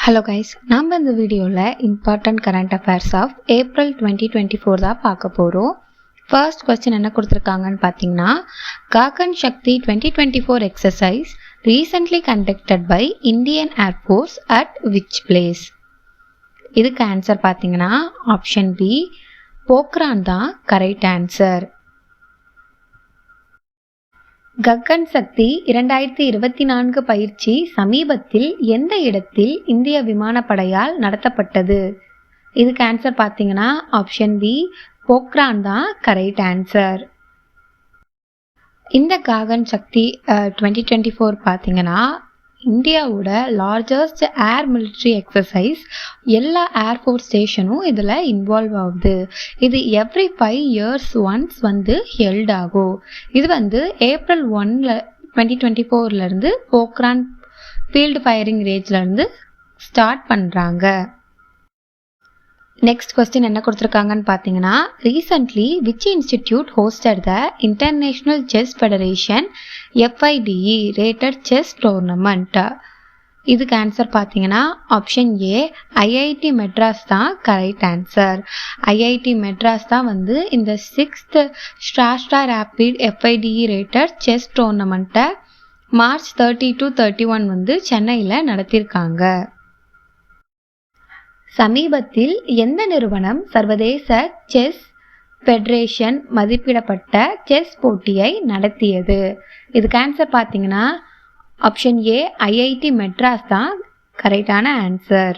Hello guys, நம்ம இந்த வீடியோவில் important current affairs of April 2024 தான் பார்க்க போகிறோம். ஃபர்ஸ்ட் கொஸ்டின் என்ன கொடுத்துருக்காங்கன்னு பார்த்தீங்கன்னா, Gagan Shakti 2024 exercise recently conducted by Indian Air Force at which place? இதுக்கு ஆன்சர் பார்த்தீங்கன்னா ஆப்ஷன் பி, போக்ரான் தான் கரெக்ட் ஆன்சர். ககன் சக்தி 2024 பயிற்சி சமீபத்தில் எந்த இடத்தில் இந்திய விமானப்படையால் நடத்தப்பட்டது? இதுக்கு ஆன்சர் பார்த்தீங்கன்னா ஆப்ஷன் பி, போக்ரான் தான் கரெக்ட் ஆன்சர். இந்த ககன் சக்தி 2024 பார்த்தீங்கன்னா இந்தியாவோட லார்ஜஸ்ட் ஏர் மிலிட்ரி எக்ஸசைஸ். எல்லா ஏர்ஃபோர்ஸ் ஸ்டேஷனும் இதில் இன்வால்வ் ஆகுது. இது எவ்ரி 5 years ஒன்ஸ் ஹெல்ட் ஆகும். இது ஏப்ரல் 1 2024 போக்ரான் ஃபீல்டு ஃபயரிங் ரேஞ்சிலேருந்து ஸ்டார்ட் பண்ணுறாங்க. நெக்ஸ்ட் கொஸ்டின் என்ன கொடுத்துருக்காங்கன்னு பார்த்தீங்கன்னா, recently which institute hosted the international chess federation FIDE rated chess tournament? இதுக்கு ஆன்சர் பார்த்தீங்கன்னா ஆப்ஷன் ஏ, IIT மெட்ராஸ் தான் கரெக்ட் ஆன்சர். IIT மெட்ராஸ் தான் இந்த 6th ஸ்ட்ராஸ்டா ரேபிட் FIDE ரேட்டட் செஸ் டோர்னமெண்ட்டை மார்ச் 30 to 31 சென்னையில் நடத்தியிருக்காங்க. சமீபத்தில் எந்த நிறுவனம் சர்வதேச செஸ் ஃபெடரேஷன் மதிப்பிடப்பட்ட செஸ் போட்டியை நடத்தியது? இதுக்கு ஆன்சர் பார்த்தீங்கன்னா ஆப்ஷன் ஏ, IIT மெட்ராஸ் தான் கரெக்டான answer.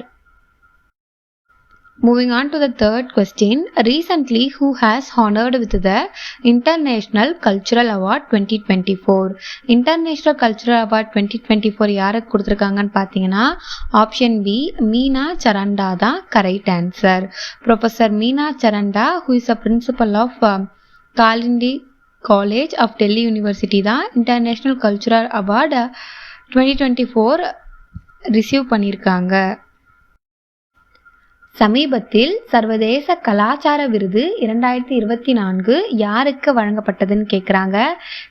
Moving on to the third question, recently who has honored with the International Cultural Award 2024? International Cultural Award 2024 யாருக்கு கொடுத்துருக்காங்கன்னு பார்த்தீங்கன்னா ஆப்ஷன் பி, மீனா சரண்டா தான் correct answer. Professor Meena Saranda, who is a principal of Kalindi college of Delhi university தான் international cultural award 2024 receive பண்ணியிருக்காங்க. சமீபத்தில் சர்வதேச கலாச்சார விருது 2024 யாருக்கு வழங்கப்பட்டதுன்னு கேட்குறாங்க.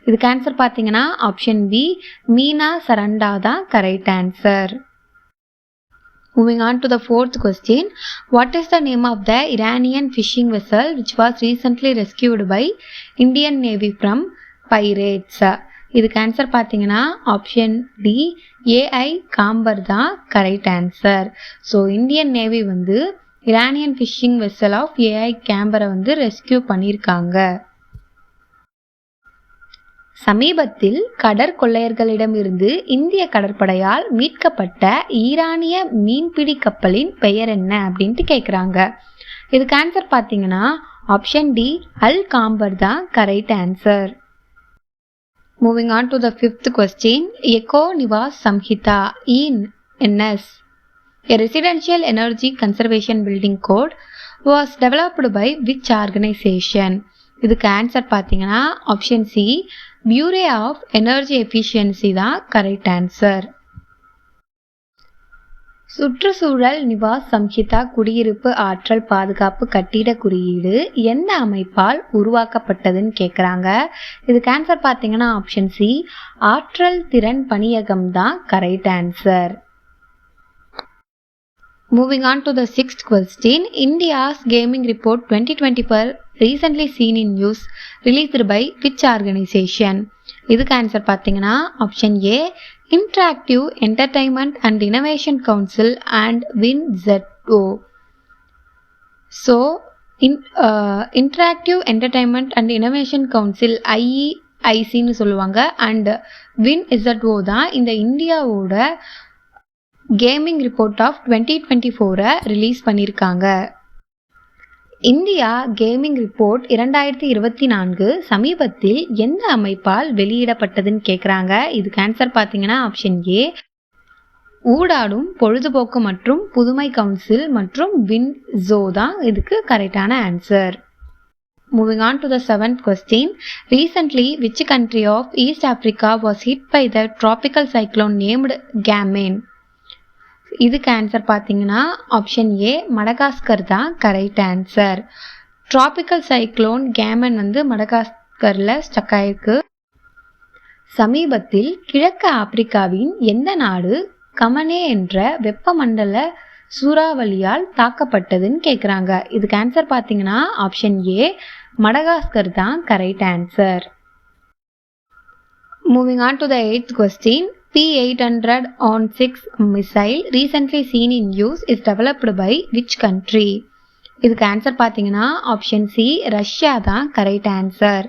இதுக்கு ஆன்சர் பார்த்தீங்கன்னா ஆப்ஷன் பி, மீனா சரண்டா தான் correct answer. Moving on to the fourth question, what is the name of the Iranian fishing vessel which was recently rescued by Indian Navy from pirates? இதுக்கு ஆன்சர் பார்த்தீங்கன்னா ஆப்ஷன் டி, AI காம்பர் தான் correct answer. So Indian Navy Iranian fishing vessel of AI கேம்பரை rescue பண்ணியிருக்காங்க. சமீபத்தில் கடற்கொள்ளையர்களிடமிருந்து இந்திய கடற்படையால் மீட்கப்பட்ட ஈரானிய மீன்பிடி கப்பலின் பெயர் என்ன அப்படின்ட்டு கேட்குறாங்க. இதுக்கு ஆன்சர் பார்த்தீங்கன்னா ஆப்ஷன் டி, அல் காம்பர் தான் correct answer. Moving on to the fifth question, Eco Niwas Samhita ENS, a residential energy conservation building code, was developed by which organization? இதுக்கு ஆன்சர் பார்த்தீங்கன்னா option C, bureau of energy efficiency தான் correct answer. சுற்றுச்சூழல் நிவாஸ் சம்ஹிதா குடியிருப்பு ஆற்றல் பாதுகாப்பு கட்டிட குறியீடு எந்த அமைப்பால் உருவாக்கப்பட்டதுன்னு கேட்குறாங்க. இதுக்கு ஆன்சர் பார்த்தீங்கன்னா ஆப்ஷன் சி, ஆற்றல் திறன் பணியகம் தான் correct answer. Moving on to the sixth question, India's Gaming Report 2024 recently seen in news released by which organization? இதுக்கு ஆன்சர் பார்த்தீங்கன்னா option A, interactive entertainment and innovation council and WinZO. So interactive entertainment and innovation council IEICன்னு சொல்லுவாங்க, and WinZO தான் இந்த இந்தியாவோட gaming report of 2024 release பண்ணியிருக்காங்க. India gaming report 2024 சமீபத்தில் எந்த அமைப்பால் வெளியிடப்பட்டதுன்னு கேட்குறாங்க. இதுக்கு ஆன்சர் பார்த்தீங்கன்னா ஆப்ஷன் ஏ, ஊடாடும் பொழுதுபோக்கு மற்றும் புதுமை கவுன்சில் மற்றும் WinZO தான் இதுக்கு கரெக்டான answer. Moving on to the seventh question, recently which country of East Africa was hit by the tropical cyclone named Gamen? இதுக்கு ஆன்சர் பார்த்தீங்கன்னா ஆப்ஷன் ஏ, மடகாஸ்கர் தான் கரெக்ட் ஆன்சர். டிராபிக்கல் சைக்ளோன் கேமன் மடகாஸ்கரில் ஸ்டக் ஆயிருக்கு. சமீபத்தில் கிழக்கு ஆப்பிரிக்காவின் எந்த நாடு கமனே என்ற வெப்பமண்டல சூறாவளியால் தாக்கப்பட்டதுன்னு கேட்குறாங்க. இதுக்கு ஆன்சர் பார்த்தீங்கன்னா ஆப்ஷன் ஏ மடகாஸ்கர் தான் correct answer. Moving on to the 8th question. P-816 missile recently seen in use is developed by which country? இதுக்கு ஆன்சர் பார்த்தீங்கன்னா ஆப்ஷன் சி ரஷ்யா தான் கரெக்ட் ஆன்சர்.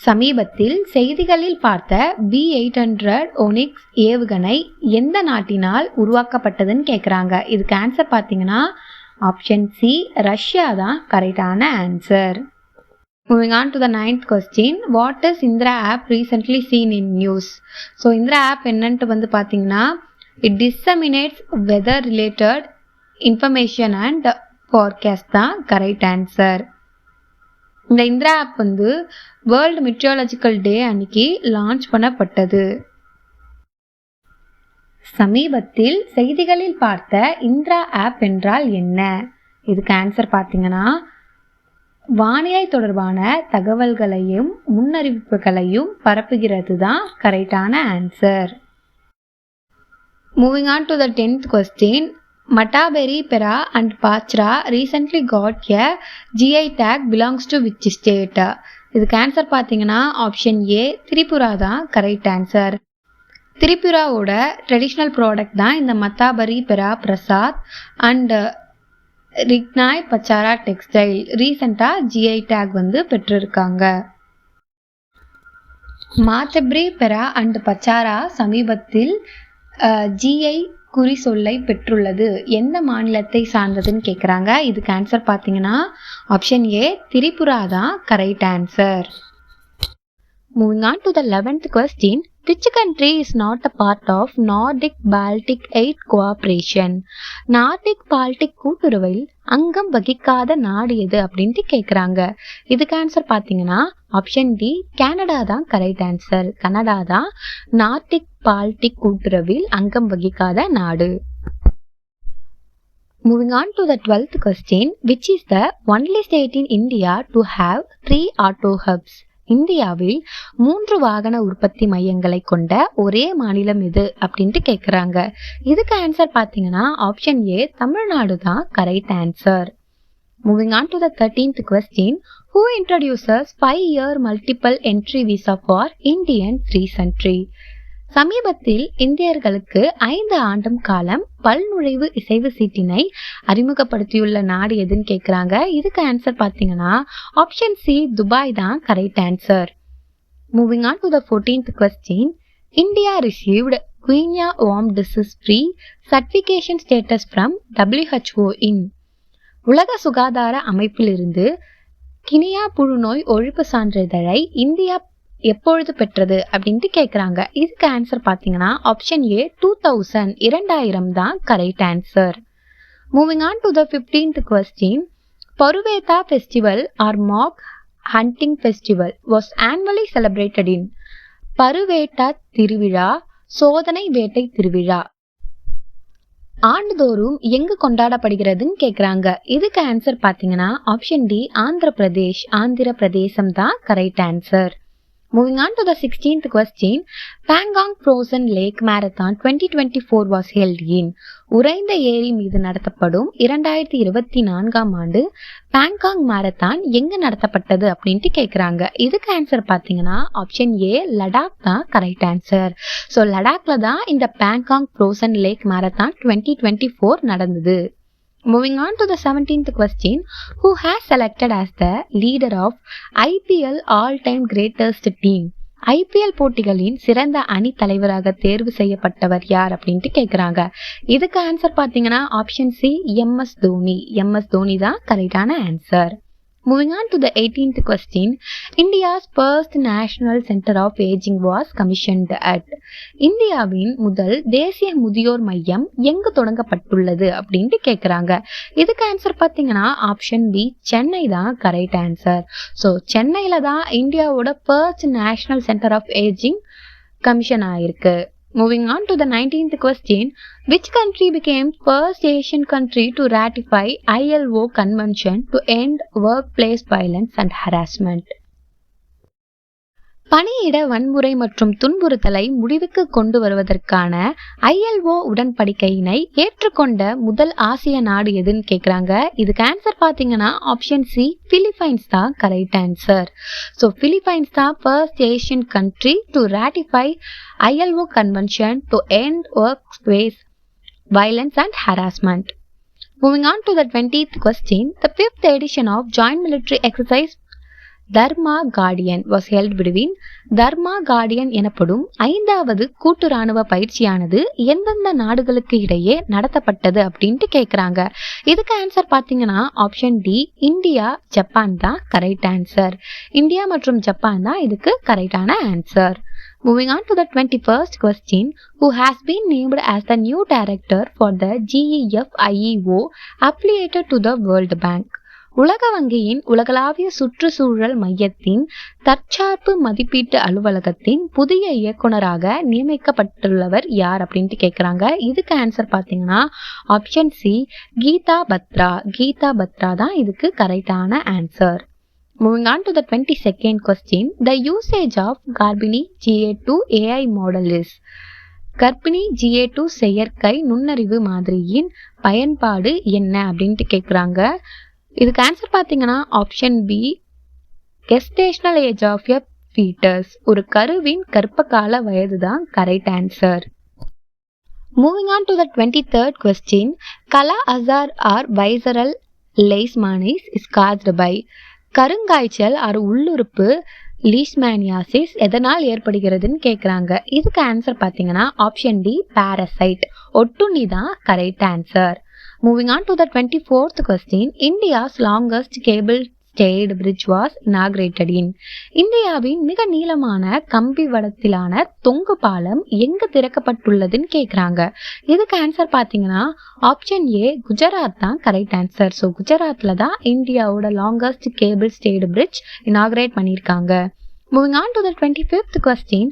சமீபத்தில் செய்திகளில் பார்த்த B-800 ஒனிக்ஸ் ஏவுகணை எந்த நாட்டினால் உருவாக்கப்பட்டதுன்னு கேட்குறாங்க. இதுக்கு ஆன்சர் பார்த்தீங்கன்னா ஆப்ஷன் சி ரஷ்யா தான் கரெக்டான answer. Moving on to the 9th question. What is Indra app recently seen in news? So Indira app என்னன்ட்டு வந்து பார்த்தீங்கன்னா it disseminates weather related information and forecast தான் கரெக்ட் ஆன்சர். இந்த இந்திரா ஆப் வந்து world meteorological day அன்னைக்கு launch பண்ணப்பட்டது. சமீபத்தில் செய்திகளில் பார்த்த இந்திரா ஆப் என்றால் என்ன? இதுக்கு ஆன்சர் பார்த்தீங்கன்னா வானிலை தொடர்பான தகவல்களையும் முன்னறிவிப்புகளையும் பரப்புகிறது தான் கரெக்டான answer. Moving on to the 10th question. Mattaberi, Pera and Pachra recently got a GI tag belongs to which state? இதுக்கு ஆன்சர் பார்த்தீங்கன்னா ஆப்ஷன் ஏ திரிபுரா தான் கரெக்ட் ஆன்சர். திரிபுராவோட ட்ரெடிஷ்னல் ப்ராடக்ட் தான் இந்த மத்தாபரி பெரா பிரசாத் அண்ட் ரிக்னாய் பச்சாரா டெக்ஸ்டைல் ரீசெண்டாக ஜிஐ டேக் வந்து பெற்றிருக்காங்க. மாத்தப்ரி பெரா அண்ட் பச்சாரா சமீபத்தில் GI குறி சொல்லை பெற்றுள்ளது. எந்த மாநிலத்தை சார்ந்ததுன்னு கேட்குறாங்க. இதுக்கு ஆன்சர் பார்த்தீங்கன்னா ஆப்ஷன் ஏ திரிபுரா தான் correct answer. Moving on to the 11th question. Which country is not a part of Nordic Baltic 8 cooperation? Nordic Baltic கூட்டுறவில் அங்கம் வகிக்காத நாடு எது அப்படின்ட்டு கேட்குறாங்க. இதுக்கு ஆன்சர் பார்த்தீங்கன்னா ஆப்ஷன் டி கனடா தான் கரெக்ட் ஆன்சர். கனடா தான் நார்டிக் பால்டிக் கூட்டுறவில் அங்கம் வகிக்காத நாடு. Moving on to the 12th question. Which is the only state in India to have 3 auto hubs? இந்தியாவில் 3 வாகன உற்பத்தி மையங்களை கொண்ட ஒரே மாநிலம் எது அப்படின்ட்டு கேட்குறாங்க. இதுக்கு ஆன்சர் பார்த்தீங்கன்னா ஆப்ஷன் ஏ தமிழ்நாடு தான் correct answer. Moving on to the 13th question. Who introduces 5-year multiple entry visa for Indian recently? சமீபத்தில் இந்தியர்களுக்கு 5 ஆண்டும் காலம் பல்நுழைவு இசைவு சீட்டினை அறிமுகப்படுத்தியுள்ள நாடு எதுன்னு கேட்குறாங்க. இதுக்கு ஆன்சர் பார்த்தீங்கன்னா ஆப்ஷன் சி துபாய் தான் correct answer. Moving on to the 14th question. India received Guinea worm disease free certification status from WHO in. உலக சுகாதார அமைப்பிலிருந்து கினியா புழுநோய் ஒழிப்பு சான்றிதழை இந்தியா எப்பொழுது பெற்றது அப்படின்ட்டு கேட்குறாங்க. இதுக்கு ஆன்சர் பார்த்தீங்கன்னா ஆப்ஷன் ஏ 2000 தான் correct answer. Moving on to the 15th question. Paruveta festival or mock hunting festival was annually celebrated in. Paruveta திருவிழா சோதனை வேட்டை திருவிழா ஆண்டுதோறும் எங்கு கொண்டாடப்படுகிறதுன்னு கேட்குறாங்க. இதுக்கு ஆன்சர் பார்த்தீங்கன்னா ஆப்ஷன் டி ஆந்திர பிரதேசம் தான் correct answer. Moving on to the 16th question. Pangong Frozen Lake Marathon 2024 was held in. உறைந்த ஏரி மீது நடத்தப்படும் 2024ஆம் ஆண்டு பாங்காங் மாரத்தான் எங்க நடத்தப்பட்டது அப்படின்ட்டு கேட்குறாங்க. இதுக்கு ஆன்சர் பார்த்தீங்கன்னா ஆப்ஷன் ஏ லடாக் தான் கரெக்ட் ஆன்சர். ஸோ லடாக்ல தான் இந்த பாங்காங் ஃப்ரோசன் லேக் மாரத்தான் 2024 நடந்தது. Moving on to the 17th question. Who has selected as the leader of IPL all-time greatest team? IPL போட்டிகளின் சிறந்த அணி தலைவராக தேர்வு செய்யப்பட்டவர் யார் அப்படின்ட்டு கேட்குறாங்க. இதுக்கு ஆன்சர் பார்த்தீங்கன்னா ஆப்ஷன் சி MS தோனி தான் கரெக்டான answer. Moving on to the 18th question. India's first National Center of Aging was commissioned at. இந்தியாவின் முதல் தேசிய முதியோர் மையம் எங்கு தொடங்கப்பட்டுள்ளது அப்படின்ட்டு கேட்குறாங்க. இதுக்கு ஆன்சர் பார்த்தீங்கன்னா ஆப்ஷன் பி சென்னை தான் கரெக்ட் ஆன்சர். ஸோ சென்னையில் தான் இந்தியாவோட first national centre of ageing commission ஆயிருக்கு. Moving on to the 19th question. Which country became first Asian country to ratify ILO convention to end workplace violence and harassment? பணியிட வன்முறை மற்றும் துன்புறுத்தலை முடிவுக்கு கொண்டு வருவதற்கான ILO உடன்படிக்கையினை ஏற்றுக்கொண்ட முதல் ஆசிய நாடு எதுன்னு கேட்குறாங்க. இதுக்கு ஆன்சர் பார்த்தீங்கன்னா ஆப்ஷன் சி, பிலிப்பைன்ஸ் தான் கரெக்ட் ஆன்சர். ஸோ பிலிப்பைன்ஸ் தான் first Asian country to ratify ILO convention to end workplace violence and harassment. Moving on to the 20th question, the 5th edition of Joint Military Exercise Dharma Guardian was held between Dharma Guardian எனப்படும் 5வது கூட்டு ராணுவ பயிற்சியானது எந்தெந்த நாடுகளுக்கு இடையே நடத்தப்பட்டது அப்படின்ட்டு கேட்குறாங்க. இதுக்கு ஆன்சர் பார்த்தீங்கன்னா ஆப்ஷன் டி, இந்தியா ஜப்பான் தான் கரெக்ட் ஆன்சர். இந்தியா மற்றும் ஜப்பான் தான் இதுக்கு கரெக்டான answer. Moving on to the 21st question, who has been named as the new director for the GEFIEO affiliated to the World Bank? உலக வங்கியின் உலகளாவிய சுற்றுச்சூழல் மையத்தின் தற்சார்பு மதிப்பீட்டு அலுவலகத்தின் புதிய இயக்குனராக நியமிக்கப்பட்டுள்ளவர் யார் அப்படின்ட்டு கேட்குறாங்க. இதுக்கு ஆன்சர் பார்த்தீங்கன்னா ஆப்ஷன் சி, கீதா பத்ரா. கீதா பத்ரா தான் இதுக்கு கரெக்டான answer. Moving on to the 22nd question, the usage of Garbini GA2 AI model is. கர்ப்பிணி GA2 செயற்கை நுண்ணறிவு மாதிரியின் பயன்பாடு என்ன அப்படின்ட்டு கேட்குறாங்க. இதுக்கு ஆன்சர் பார்த்தீங்கன்னா option B, gestational age of a foetus. ஒரு கருவின் கர்ப்பகால வயது தான் correct answer. Moving on to the 23rd question, kala azar or visceral leishmaniasis is caused by. கருங்காய்ச்சல் ஆர் உள்ளுறுப்பு லீஷ்மானியாசிஸ் எதனால் ஏற்படுகிறதுன்னு கேட்குறாங்க. இதுக்கு ஆன்சர் பார்த்தீங்கன்னா ஆப்ஷன் டி, பாரசைட். ஒட்டுண்ணி தான் correct answer. Moving on to the 24th question, India's longest cable stayed bridge was inaugurated in. இந்தியாவின் மிக நீளமான கம்பி வடத்திலான தொங்கு பாலம் எங்கு திறக்கப்பட்டுள்ளதுன்னு கேட்குறாங்க. இதுக்கு ஆன்சர் பார்த்தீங்கன்னா ஆப்ஷன் ஏ, குஜராத் தான் கரெக்ட் ஆன்சர். ஸோ குஜராத்தில் தான் இந்தியாவோட longest cable stayed bridge inaugurate பண்ணியிருக்காங்க. Moving on to the 25th question,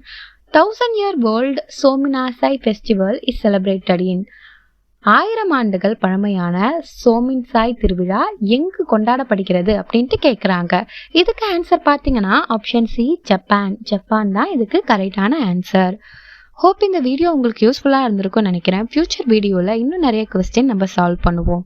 1000-year World Sominasai Festival is celebrated in. 1000 ஆண்டுகள் பழமையான சோமின்சாய் திருவிழா எங்கு கொண்டாடப்படுகிறது அப்படின்ட்டு கேட்குறாங்க. இதுக்கு ஆன்சர் பார்த்தீங்கன்னா ஆப்ஷன் சி, ஜப்பான். ஜப்பான் தான் இதுக்கு கரெக்டான ஆன்சர். ஹோப் இந்த வீடியோ உங்களுக்கு யூஸ்ஃபுல்லாக இருந்திருக்கும்னு நினைக்கிறேன். ஃபியூச்சர் வீடியோவில் இன்னும் நிறைய கொஸ்டின் நம்ம சால்வ் பண்ணுவோம்.